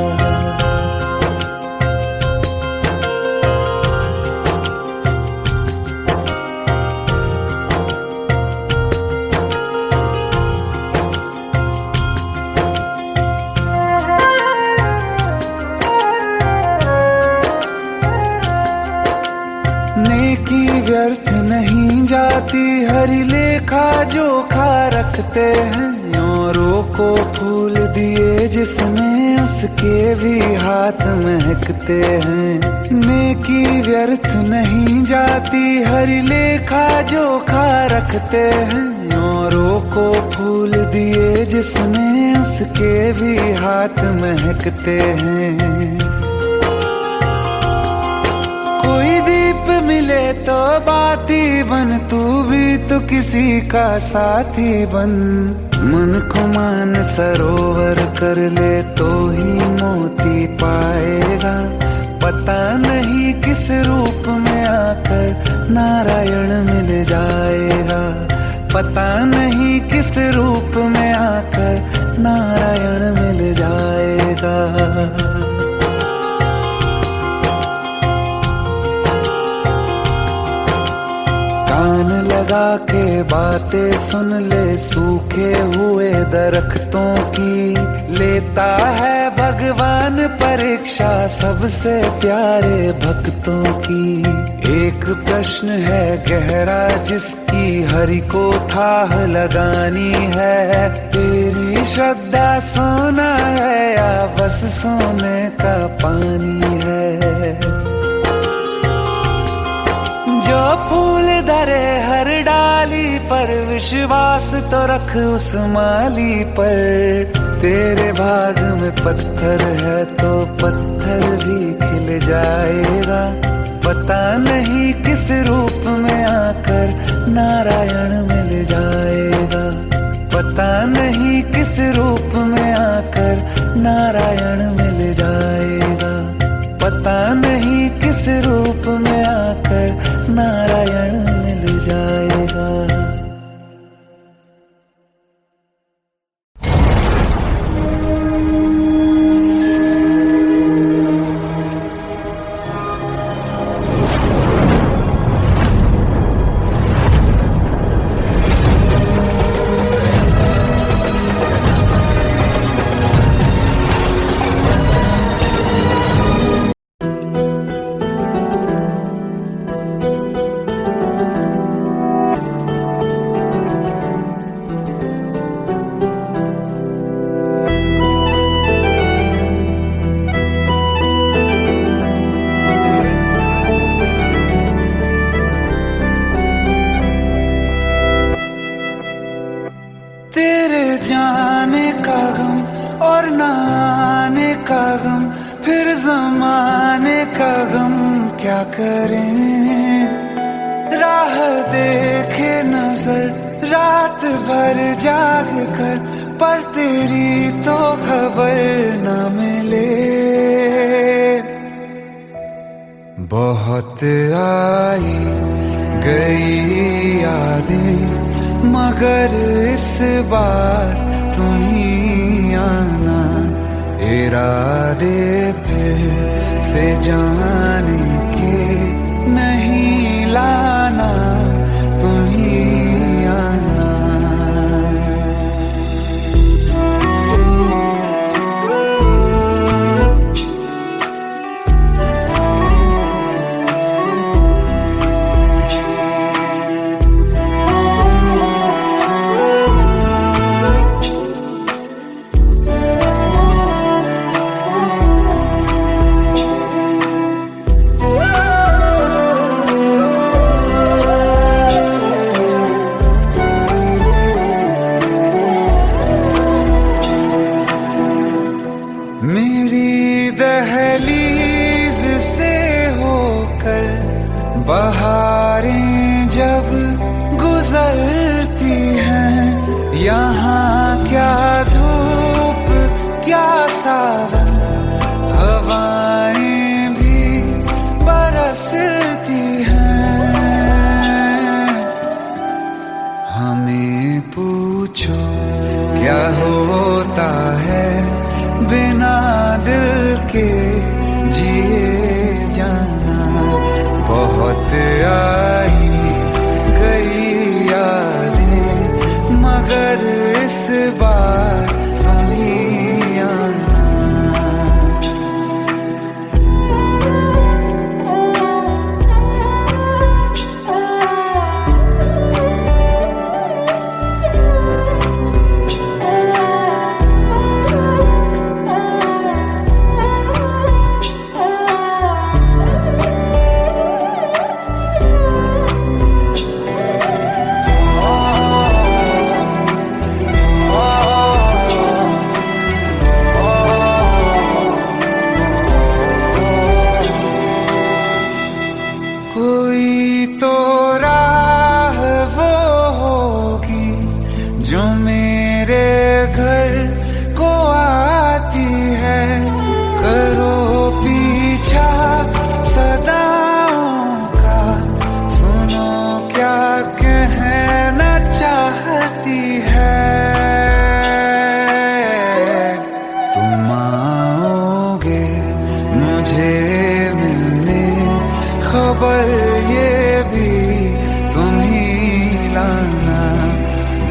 नेकी व्यर्थ नहीं जाती, हरि लेखा जोखा रखते हैं। औरों को फूल दिए जिसमें उसके भी हाथ महकते हैं। नेकी व्यर्थ नहीं जाती, हरि लेखा जोखा रखते हैं। औरों को फूल दिए जिसमें उसके भी हाथ महकते हैं। कोई दीप मिले तो बाती बन, तू भी तो किसी का साथी बन। मन को मान सरोवर कर ले तो ही मोती पाएगा। पता नहीं किस रूप में आकर नारायण मिल जाएगा। पता नहीं किस रूप में आकर नारायण मिल जाएगा। कान लगा के बातें सुन ले सूखे हुए दरख्तों की। लेता है भगवान परीक्षा सबसे प्यारे भक्तों की। एक प्रश्न है गहरा जिसकी हरि को थाह लगानी है। तेरी श्रद्धा सोना है या बस सोने का पानी है। जो फूल धरे हर डाली पर, विश्वास तो रख उस माली पर। तेरे भाग में पत्थर है तो पत्थर भी खिल जाएगा। पता नहीं किस रूप में आकर नारायण मिल जाएगा। पता नहीं किस रूप में आकर नारायण मिल जाएगा। पता नहीं किस रूप में आकर नारायण मिल जाएगा। जाने का गम और न आने का गम, फिर जमाने का गम क्या करें। राह देखे नजर रात भर जाग कर, पर तेरी तो खबर न मिले। बहुत आई गई यादें मगर इस बार तुम ही आना। इरादे फिर से जाने के नहीं लाना, तुम ही आना। मेरी दहलीज से होकर बहारें जब गुजरती हैं, यहाँ क्या धूप क्या सावन, हवाएं भी बरसती हैं। हमें पूछो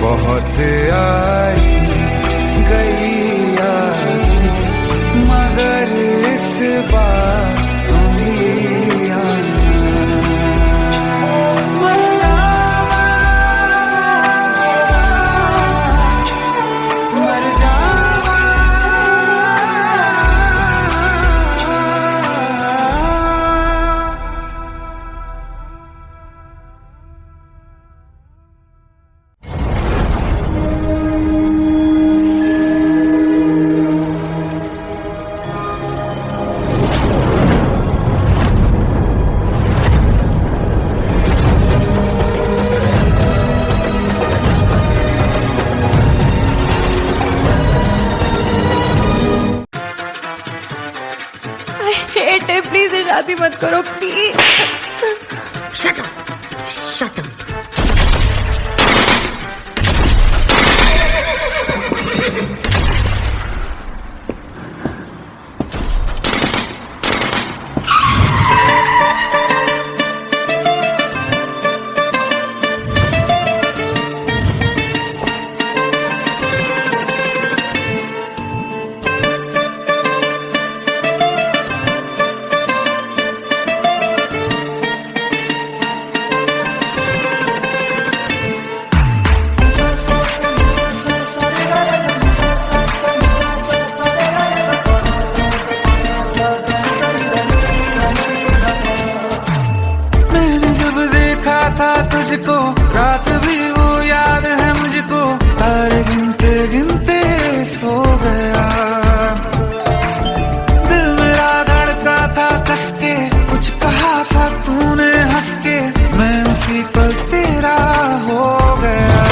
बहुत आई गई यादें, मगर इस बार तुम ही आना। मर जावा, मर जावा। हेट है, प्लीज शादी मत करो please. Shut up, shut up. था तुझको रात भी वो याद है मुझको, तारे गिनते गिनते सो गया। दिल मेरा धड़का था कस के, कुछ कहा था तूने हंस के, मैं उसी पल तेरा हो गया।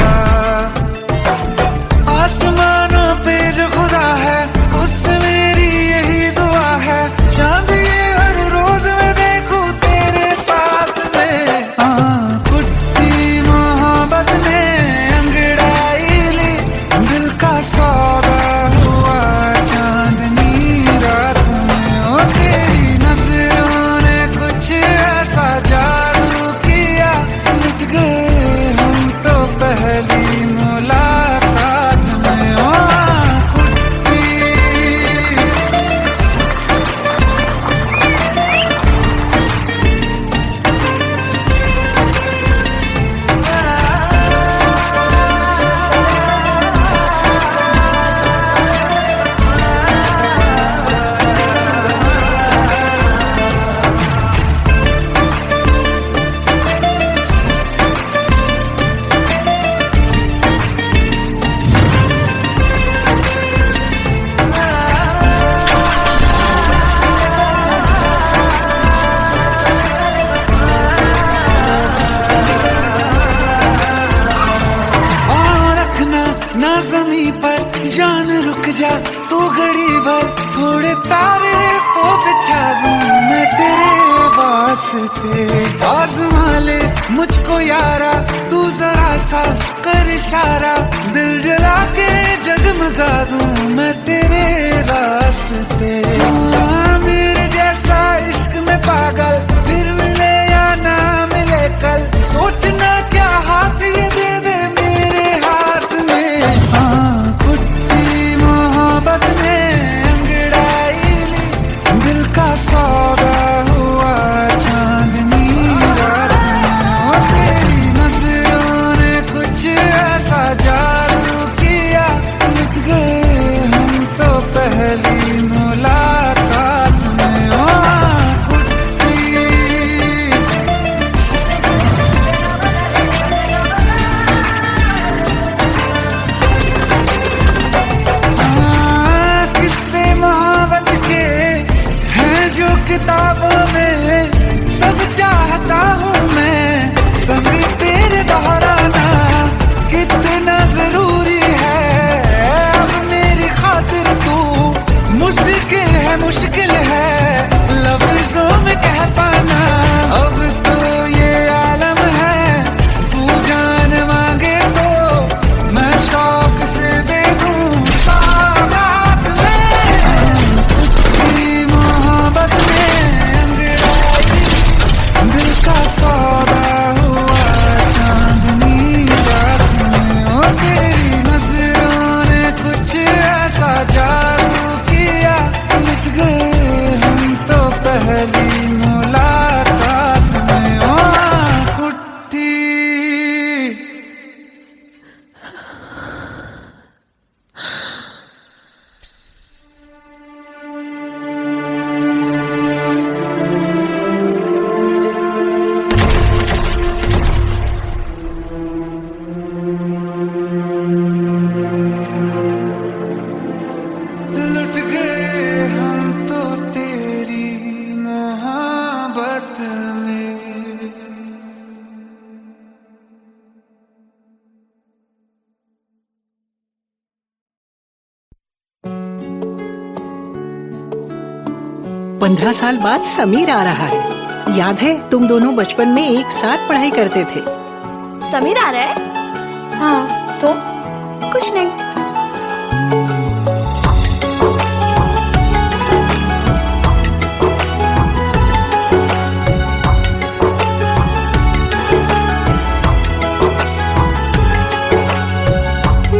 आसमानों पे जो खुदा है उससे मेरी यही दुआ है, चांद ये हर रोज मैं देखूं तेरे साथ में। सौदा हुआ चांदनी रात में, ओ तेरी नजरों ने कुछ ऐसा जादू किया, लुट गए हम तो पहली मुलाकात में। ओ ना ज़मीं पर जान रुक जा तू घड़ी भर, थोड़े तारे तो बिछा दूं मैं तेरे वास्ते। आज़मा ले मुझको यारा तू जरा सा कर इशारा, दिल जला के जगमगा दूं मैं तेरे रास्ते। मेरे जैसा इश्क में पागल फिर मिले या ना मिले कल, सोचना क्या हाथ ये दे दे मेरे हाथ में। कुट्टी मोहब्बत ने अंगड़ाई ली, दिल का सौदा हुआ चांदनी रात में। तेरी नजरों ने कुछ ऐसा जादू किया, लुट गए हम तो पहली मुलाकात में। कुट्टी 15 साल बाद समीर आ रहा है। याद है तुम दोनों बचपन में एक साथ पढ़ाई करते थे। समीर आ रहा है? हाँ, तो कुछ नहीं।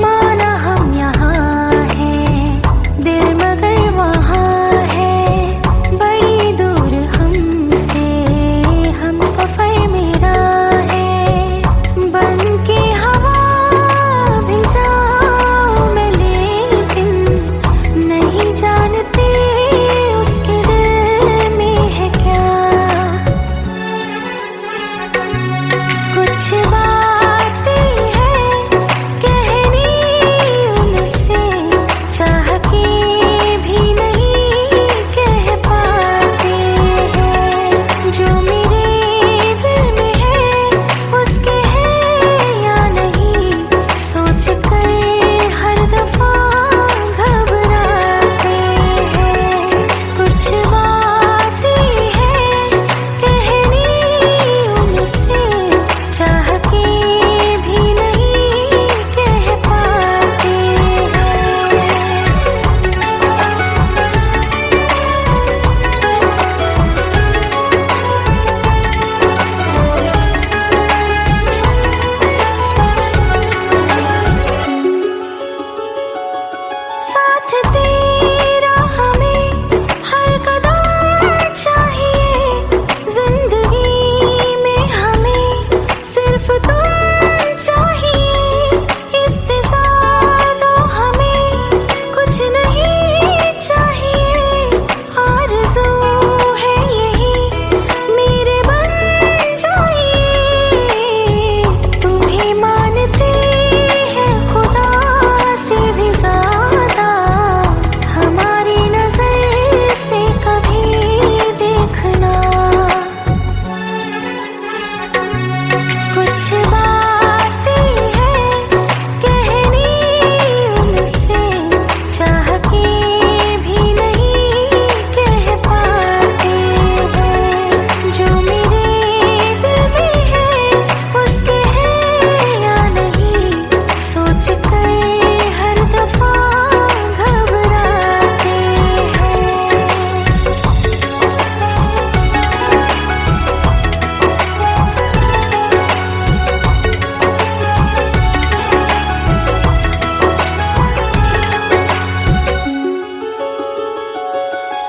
माना हम यहाँ हैं, दिल मगर वहाँ है, बड़ी दूर हमसे हम सफर मेरा है। बन के हवा भी जाऊं मैं, लेकिन नहीं जानती उसके दिल में है क्या। कुछ बातें हैं कहनी उनसे, चाह के भी नहीं कह पाते हैं। जो मेरे दिल में है उसके है या नहीं, सोच कर हर दफा घबराते हैं। कुछ बातें हैं कहनी उनसे, चाह के भी नहीं कह पाते हैं। साथ तेरा हमें हर कदम चाहिए, जिंदगी में हमें सिर्फ तुम चाहिए। इससे ज्यादा हमें कुछ नहीं चाहिए। आरज़ू है यही मेरे बन जाइए। तुम्हें मानते हैं खुदा से भी ज्यादा, हमारी नजर से कभी देखना। कुछ बातें हैं कहनी उनसे, चाह के भी नहीं कह पाते हैं। जो मेरे दिल में है उसके है या नहीं, सोच कर हर दफा घबराते हैं।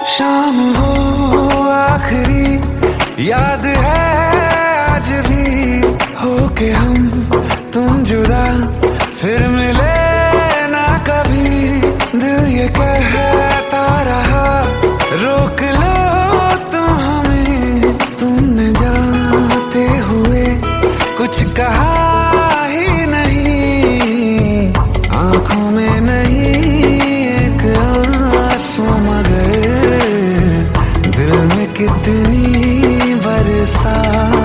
शाम हो आखिरी याद है आज भी, हो के हम तुम जुदा फिर मिले ना कभी। दिल ये कहता रहा रोक लो तुम हमें, तुमने जाते हुए कुछ कहा ही नहीं। आंखों में नहीं एक आंसू, मगर दिल में कितनी बरसात